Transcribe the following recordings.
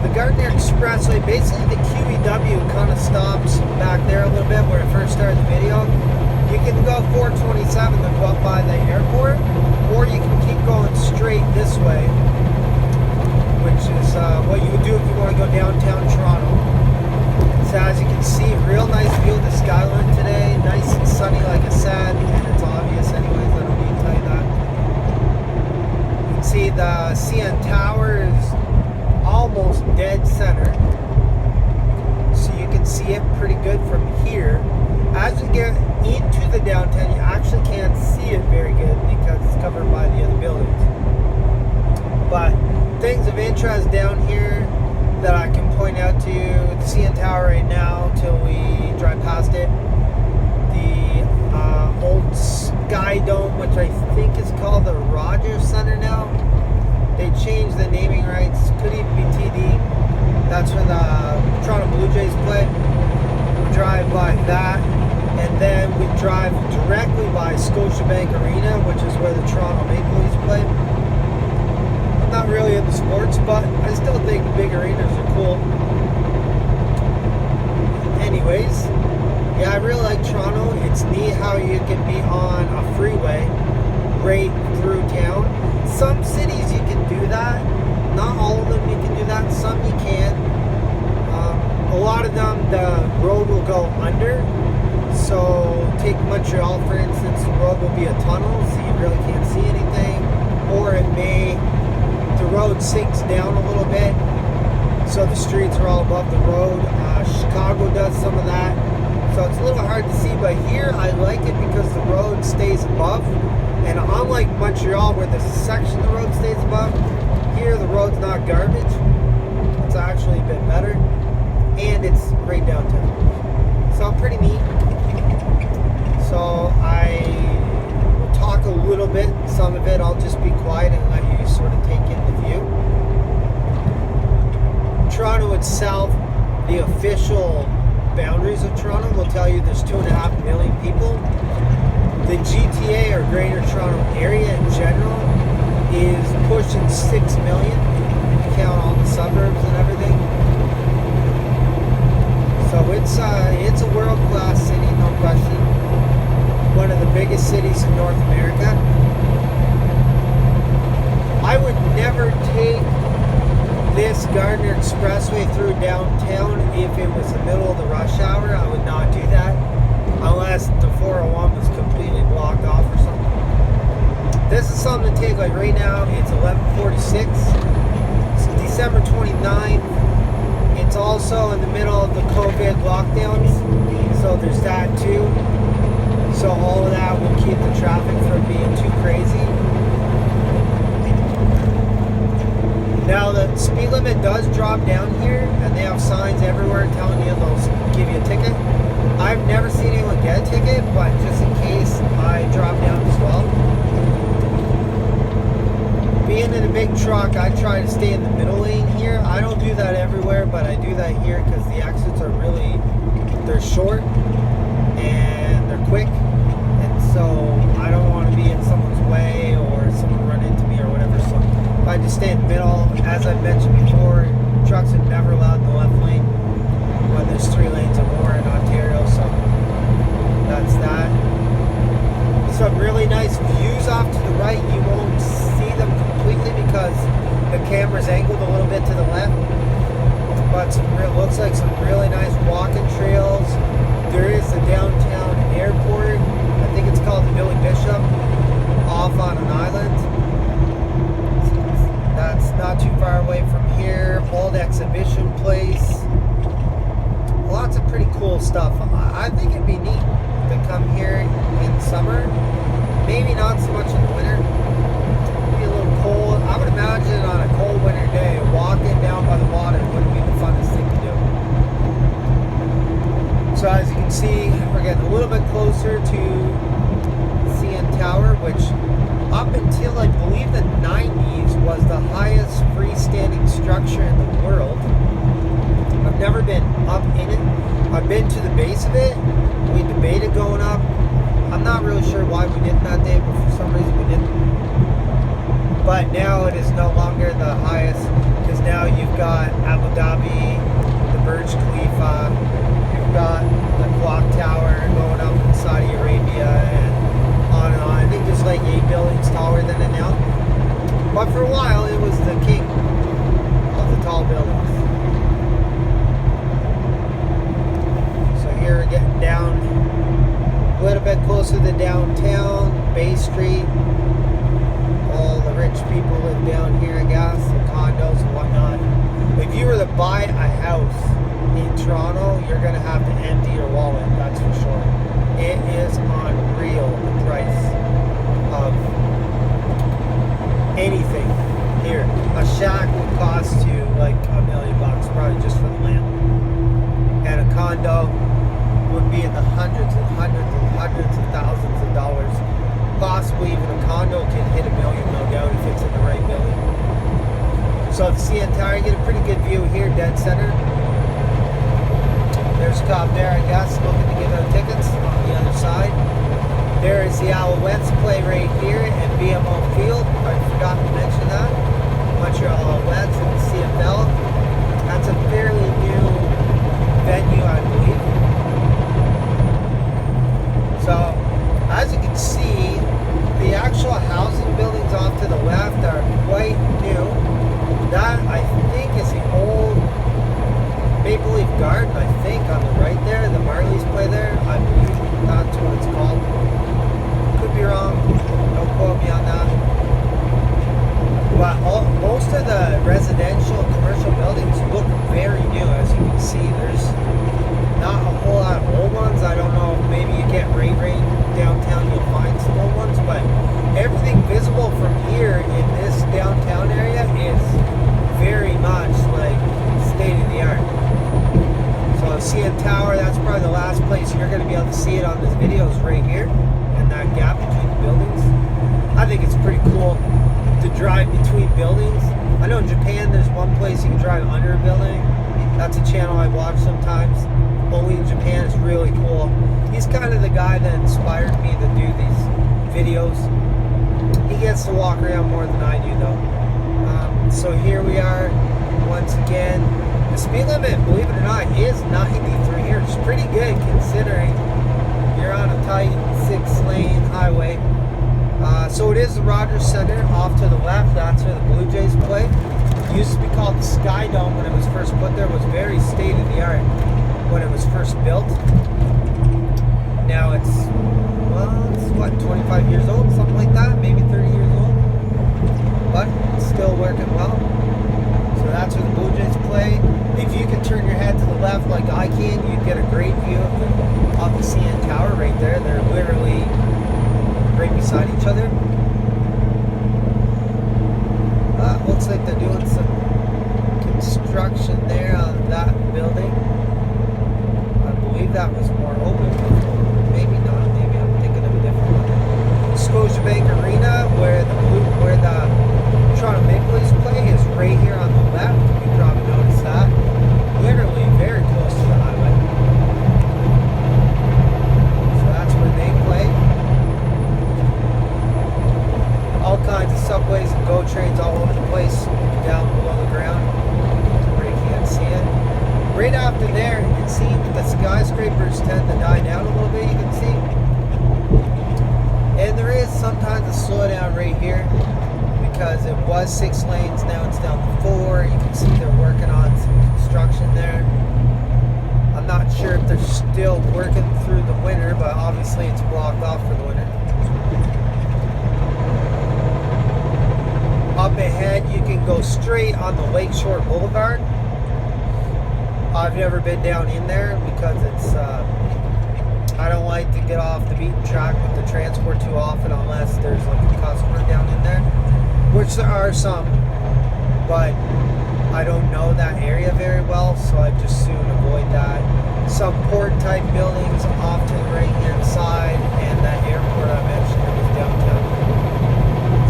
the Gardiner Expressway, basically the QEW kind of stops back there a little bit where I first started the video. You can go 427 to go up by the airport, or you can keep going straight this way, which is what you would do if you want to go downtown Toronto. So as you can see, real nice view of the skyline today, nice and sunny like I said, and it's obvious anyways, I don't need to tell you that. You can see the CN Tower is almost dead center, so you can see it pretty good from here. As you get into the downtown, you actually can't see it very good because it's covered by the other buildings. But things of interest down here that I can point out to you, the CN Tower right now till we drive past it, the old Sky Dome, which I think is called the Rogers Center now. They changed the naming rights, could even be TD. That's where the Toronto Blue Jays play. We drive by that, and then we drive directly by Scotiabank Arena, which is where the Toronto Maple Leafs play. I'm not really into sports, but I still think big arenas are cool. Anyways, yeah, I really like Toronto. It's neat how you can be on a freeway right through town. Some cities you can do that. Not all of them you can do that. Some you can. A lot of them, the road will go under. So take Montreal, for instance, the road will be a tunnel, so you really can't see anything. Or it may, the road sinks down a little bit, so the streets are all above the road. Chicago does some of that. So it's a little hard to see, but here I like it because the road stays above. And unlike Montreal, where there's a section the road stays above, here the road's not garbage. It's actually a bit better. And it's right downtown. So pretty neat. So I will talk a little bit. Some of it I'll just be quiet and let you sort of take in the view. Toronto itself, the official boundaries of Toronto will tell you there's 2.5 million people. The GTA, or Greater Toronto Area in general, is pushing 6 million if you count all the suburbs and everything. So it's a world-class city, no question. One of the biggest cities in North America. I would never take this Gardiner Expressway through downtown if it was the middle of the rush hour. I would not do that unless the 401 was completely blocked off or something. This is something to take, like right now, it's 11:46. It's December 29th. It's also in the middle of the COVID lockdowns, so there's that too. So all of that will keep the traffic from being too crazy. Now the speed limit does drop down here, and they have signs everywhere telling you they'll give you a ticket. I've never seen anyone get a ticket, but just in case, I drop down as well. Being in a big truck, I try to stay in the middle lane here. I don't do that everywhere, but I do that here because the exits are really, they're short and they're quick. And so I don't want to be in someone's way or someone run into me or whatever. So if I just stay in the middle, as I mentioned before, trucks are never allowed in the left lane when there's 3 lanes or more in Ontario. So that's that. Some really nice views off to the right. You won't see them completely because the camera's angled a little bit to the left, but looks like some really nice walking trails. There is the downtown airport. I think it's called the Billy Bishop, off on an island. That's not too far away from here. Old exhibition place. Lots of pretty cool stuff. I think it'd be neat to come here in summer. Maybe not so much in the winter. Be a little cold. I would imagine on a cold winter day, walking down by the water wouldn't be the funnest thing to do. So as you can see, we're getting a little bit closer to CN Tower, which up until I believe the 90s was the highest freestanding structure in the world. I've never been up in it. I've been to the base of it. We debated going up. I'm not really sure why we didn't that day, but for some reason we didn't. But now it is no longer the highest, because now you've got Dhabi, the Burj Khalifa. You've got the clock tower going up in Saudi Arabia, and on and on. I think there's like 8 buildings taller than it now. But for a while, it was the king of the tall buildings. So here we're getting down a little bit closer to downtown, Bay Street. All the rich people live down here, I guess, the condos and whatnot. If you were to buy a house in Toronto, you're going to have to empty your wallet, that's for sure. It is unreal, the price of anything here. A shack would cost you like $1 million, probably just for the land. And a condo would be in the hundreds and hundreds and hundreds of thousands of dollars. Possibly even a condo can hit $1 million, no doubt, if it's in the right building. So if you see CN Tower, you get a pretty good view here, dead center. There's a cop there, I guess, looking to give out tickets on the other side. There is the Alouettes play right here at BMO Field. I forgot to mention that. Montreal Alouettes in the CFL. That's a fairly new venue, I believe. So, as you can see, the actual housing buildings off to the left are quite new. That, I think, is the old Maple Leaf Garden, I think, on the right there. The Marlies play there. I believe that's what it's called. Could be wrong. Don't quote me on that. But most of the residential and commercial buildings look very new, as you can see. There's not a whole lot of old ones. I don't know if maybe you get right downtown, you'll find some old ones, but everything visible from here in this downtown area is very much like state of the art. So CN Tower, that's probably the last place you're going to be able to see it on this video is right here, and that gap between the buildings. I think it's pretty cool to drive between buildings. I know in Japan there's one place you can drive under a building. That's a channel I watch sometimes. Only in Japan. It's really cool. He's kind of the guy that inspired me to do these videos. He gets to walk around more than I do though. So here we are once again. The speed limit, believe it or not, is 93 here. It's pretty good considering you're on a tight 6-lane highway. So it is the Rogers Center off to the left. That's where the Blue Jays play. It used to be called the Sky Dome when it was first put there. It was very state of the art when it was first built. Now it's what, 25 years old, something like that, maybe 30 years old, but it's still working well. So that's where the Blue Jays play. If you can turn your head to the left like I can, you get a great view of the CN Tower right there. They're literally right beside each other. Looks like they're doing some construction there on that building. I believe that was more open. Maybe not. Maybe I'm thinking of a different one. Scotiabank Arena, where the Toronto Maple Leafs play, is right here on the left. You probably noticed that. Literally very close to the highway. So that's where they play. All kinds of subways and GO trains all over the place, down below the ground, where you can't see it. Right after there, it seems the skyscrapers tend to die down a little bit, you can see. And there is sometimes a slowdown right here, because it was 6 lanes, now it's down to 4. You can see they're working on some construction there. I'm not sure if they're still working through the winter, but obviously it's blocked off for the winter. Up ahead, you can go straight on the Lakeshore Boulevard. I've never been down in there because it's, I don't like to get off the beaten track with the transport too often unless there's like a customer down in there, which there are some, but I don't know that area very well, so I just soon avoid that. Some port type buildings off to the right hand side, and that airport I mentioned is downtown.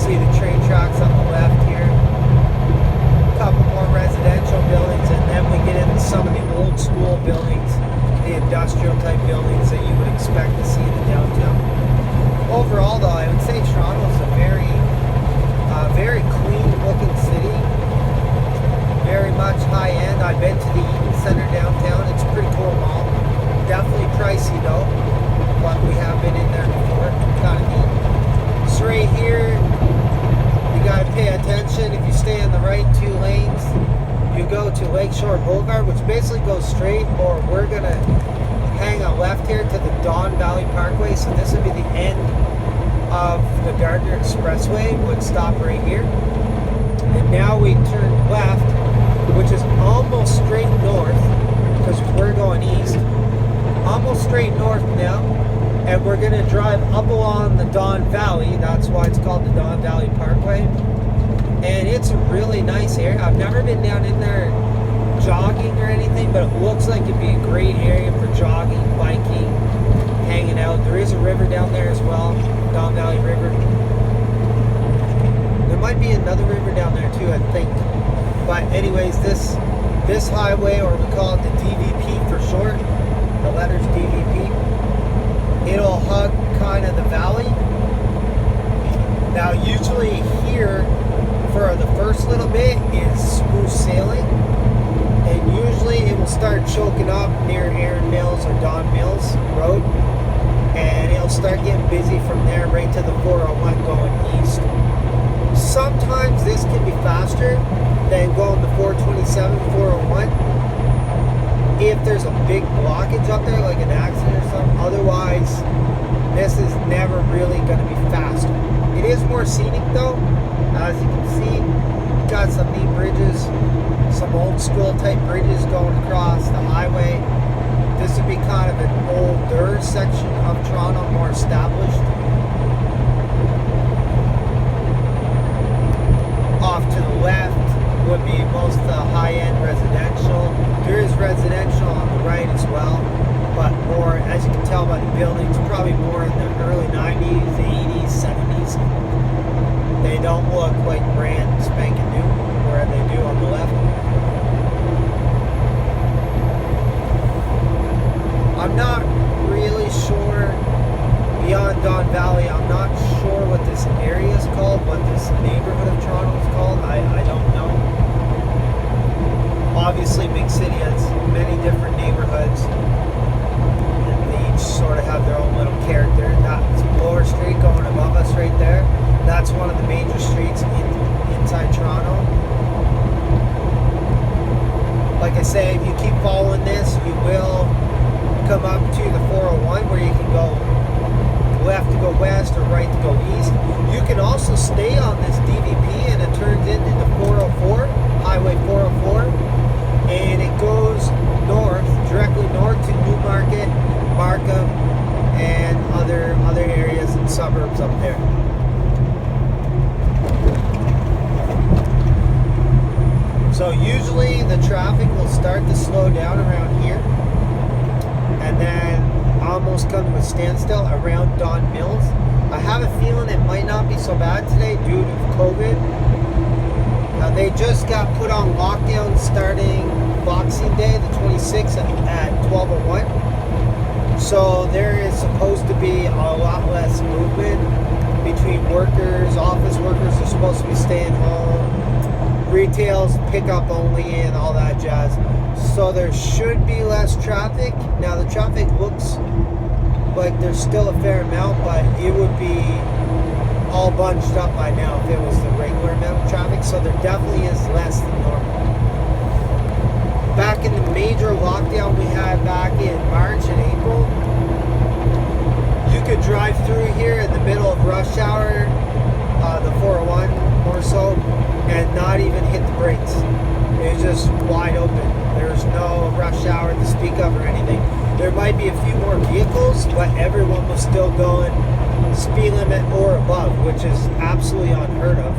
See the train tracks on the left here. A couple more residential buildings, and then we get into some of the old school buildings, the industrial type buildings that you would expect to see in the downtown. Overall though, I would say Toronto is a very clean looking city. Very much high end. I Lakeshore Boulevard, which basically goes straight, or we're gonna hang a left here to the Don Valley Parkway. So this would be the end of the Gardiner Expressway, would stop right here. And now we turn left, which is almost straight north, because we're going east. Almost straight north now. And we're gonna drive up along the Don Valley. That's why it's called the Don Valley Parkway. And it's a really nice area. I've never been down in there jogging or anything, but it looks like it'd be a great area for jogging, biking, hanging out. There is a river down there as well, Don Valley River. There might be another river down there too, I think. But anyways, this highway, or we call it the DVP for short, the letters DVP, it'll hug kind of the valley. Now usually here, for the first little bit, is smooth sailing, and usually it will start choking up near Aaron Mills or Don Mills Road, and it'll start getting busy from there right to the 401 going east. Sometimes this can be faster than going the 427, 401 if there's a big blockage up there, like an accident or something. Otherwise, this is never really going to be fast. It is more scenic though. As you can see, got some neat bridges, some old school type bridges going across the highway. This would be kind of an older section of Toronto, more established. Off to the left would be most of the high-end residential. There is residential on the right as well, but more, as you can tell by the buildings, probably more in the early 90s, 80s, 70s. They don't look like brand spanking new, where they do on the left. I'm not really sure, beyond Don Valley, I'm not sure what this area is called, what this neighborhood of Toronto is called. I don't know. Obviously, big city has many different neighborhoods, and they each sort of have their own little character. That's Bloor Street going above us right there. That's one of the major streets inside Toronto. Like I say, if you keep following this, you will come up to the 401, where you can go left to go west or right to go east. You can also stay on this DVP, and it turns into the 404, Highway 404, and it goes north, directly north to Newmarket, Markham, and other areas and suburbs up there. So usually the traffic will start to slow down around here, and then almost come to a standstill around Don Mills. I have a feeling it might not be so bad today due to COVID. They just got put on lockdown starting Boxing Day, the 26th at 12:01. So there is supposed to be a lot less movement between workers. Office workers are supposed to be staying home. Retail's pickup only and all that jazz. So there should be less traffic. Now the traffic looks like there's still a fair amount, but it would be all bunched up by now if it was the regular amount of traffic. So there definitely is less than normal. Back in the major lockdown we had back in March and April, you could drive through here in the middle of rush hour, the 401 more so, and not even hit the brakes. It was just wide open. There's no rush hour to speak of or anything. There might be a few more vehicles, but everyone was still going speed limit or above, which is absolutely unheard of.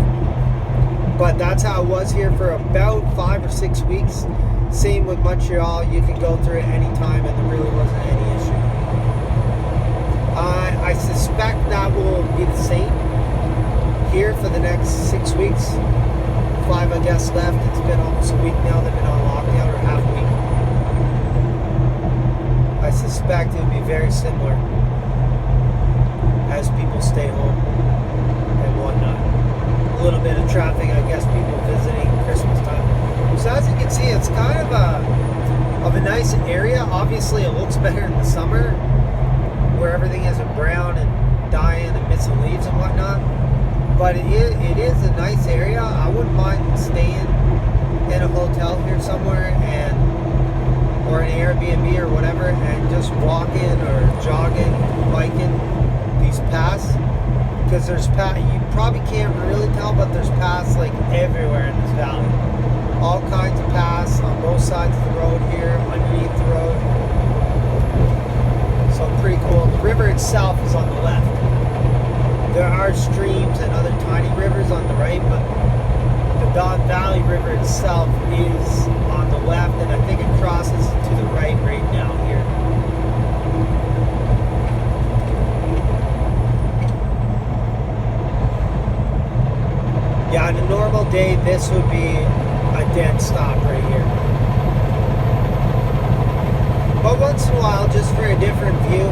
But that's how it was here for about 5 or 6 weeks. Same with Montreal. You can go through it anytime, and there really wasn't any issue. I suspect that will be the same here for the next 6 weeks. 5, I guess, left. It's been almost a week now. They've been on lockdown, or half a week. I suspect it will be very similar as people stay home and whatnot. A little bit of traffic, I guess, people visiting Christmas time. So as you can see, it's kind of a nice area. Obviously, it looks better in the summer, where everything isn't brown and dying and missing leaves and whatnot. But it is a nice area. I wouldn't mind staying in a hotel here somewhere or an Airbnb or whatever, and just walking or jogging, biking these paths, because there's you probably can't really tell, but there's paths like everywhere in this valley. All kinds of paths on both sides of the road here, underneath the road. So pretty cool. The river itself is on the left. There are streams and other tiny rivers on the right, but the Don Valley River itself is on the left, and I think it crosses to the right now here. Yeah, on a normal day, this would be a dead stop right here. But once in a while, just for a different view,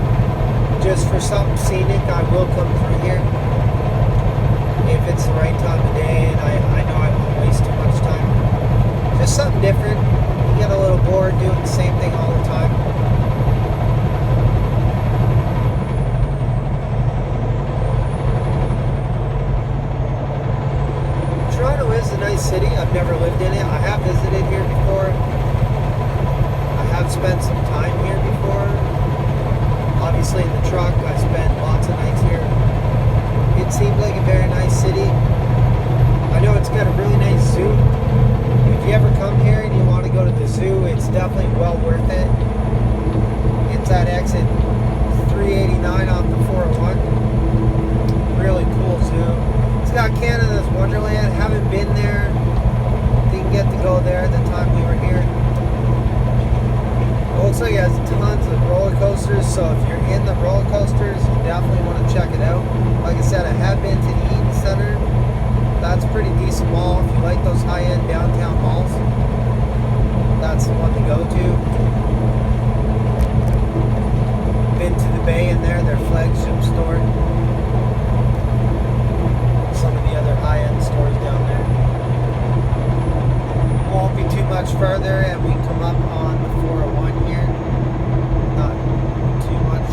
just for something scenic, I will come through here. If it's the right time of day and I know I won't waste too much time. Just something different. You get a little bored doing the same thing all the time. Toronto is a nice city. I've never lived in it. I have visited here before. I have spent some time here before. Obviously in the truck, I spent lots of nights here. It seemed like a very nice city. I know it's got a really nice zoo. If you ever come here and you want to go to the zoo, it's definitely well worth it. It's at exit 389 off the 401. Really cool zoo. It's got Canada's Wonderland. Haven't been there. Didn't get to go there the time we were here. It looks like it has tons of roller coasters, so if you're in the roller coasters, you definitely want to check it out. Like I said, I have been to the Eaton Center. That's a pretty decent mall. If you like those high-end downtown malls, that's the one to go to. Been to the Bay in there, their flagship store. Some of the other high-end stores down there. Won't be too much further, and we come up on the 401 here. Not too much.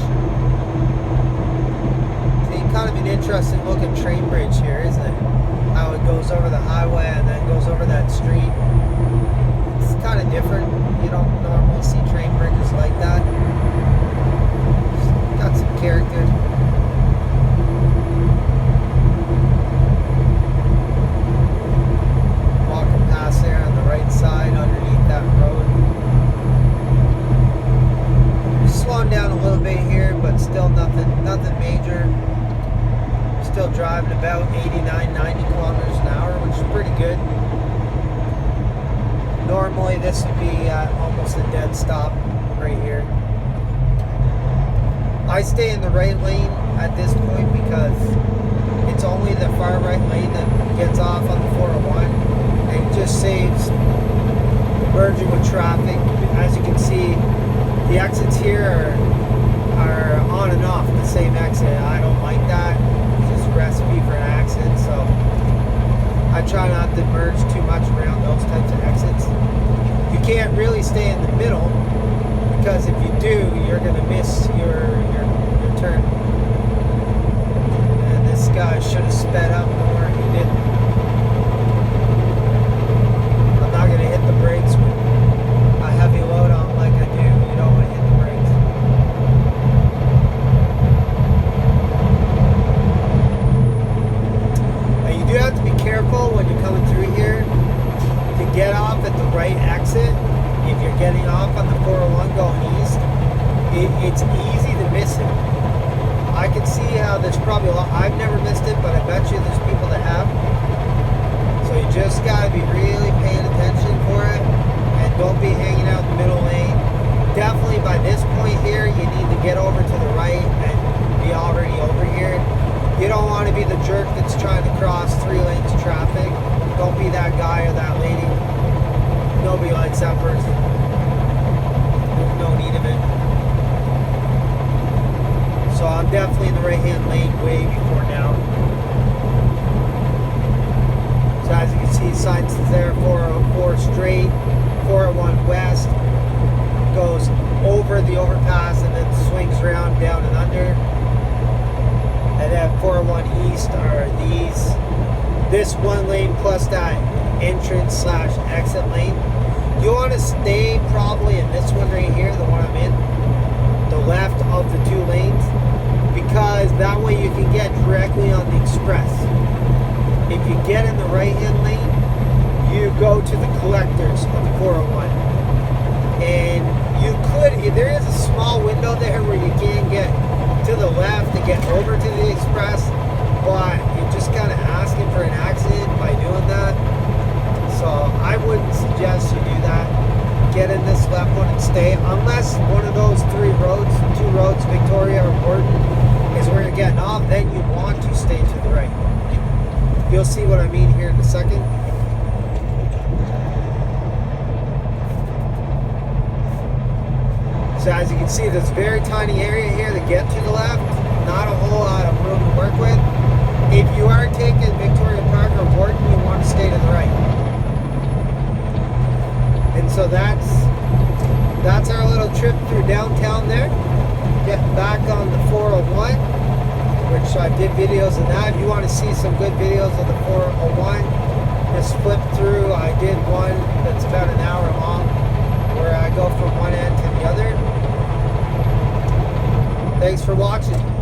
See, kind of an interesting looking train bridge here, isn't it? How it goes over the highway and then goes over that street. It's kind of different. You don't normally see train bridges like that. It's got some character. Walking past there on the right side underneath that road. Slowing down a little bit here, but still nothing major. Still driving about 89, 90 kilometers an hour, which is pretty good. Normally this would be almost a dead stop right here. I stay in the right lane at this point because it's only the far right lane that gets off on the 401, and it just saves merging with traffic. As you can see, the exits here are on and off the same exit. I don't like that. Recipe for an accident, so I try not to merge too much around those types of exits. You can't really stay in the middle, because if you do, you're going to miss your turn. And this guy should have sped up more. He didn't. I'm not going to hit the brakes with a heavy load on like I do. You don't want to hit the brakes. You do have to be careful when you're coming through here to get off at the right exit. If you're getting off on the 401 going east, it's easy to miss it. I can see how there's probably a lot. I've never missed it, but I bet you there's people that have. So you just got to be really paying attention for it, and don't be hanging out in the middle lane. Definitely by this point here, you need to get over to the right and be already over here. You don't want to be the jerk that's trying to cross 3 lanes of traffic. Don't be that guy or that lady. Nobody likes that person. There's no need of it. So I'm definitely in the right-hand lane way before now. So as you can see, signs is there, 404 straight, 401 west, goes over the overpass and then swings around down and under. And then 401 east are this one lane plus that entrance/exit lane. You want to stay probably in this one right here, the one I'm in, the left of the 2 lanes, because that way you can get directly on the express. If you get in the right-hand lane, you go to the collectors on the 401. And you could, there is a small window there where you can get to the left to get over to the express, but you're just kind of asking for an accident by doing that. So I wouldn't suggest you do that. Get in this left one and stay, unless one of those 3 roads, 2 roads, Victoria or Gordon, is where you're getting off, then you want to stay to the right. You'll see what I mean here in a second. So as you can see, there's a very tiny area here to get to the left. Not a whole lot of room to work with. If you are taking Victoria Park or Gordon, you want to stay to the right. And so that's our little trip through downtown there. Getting back on the 401, which I did videos of that. If you want to see some good videos of the 401, just flip through. I did one that's about an hour long, where I go from one end to the other. Thanks for watching.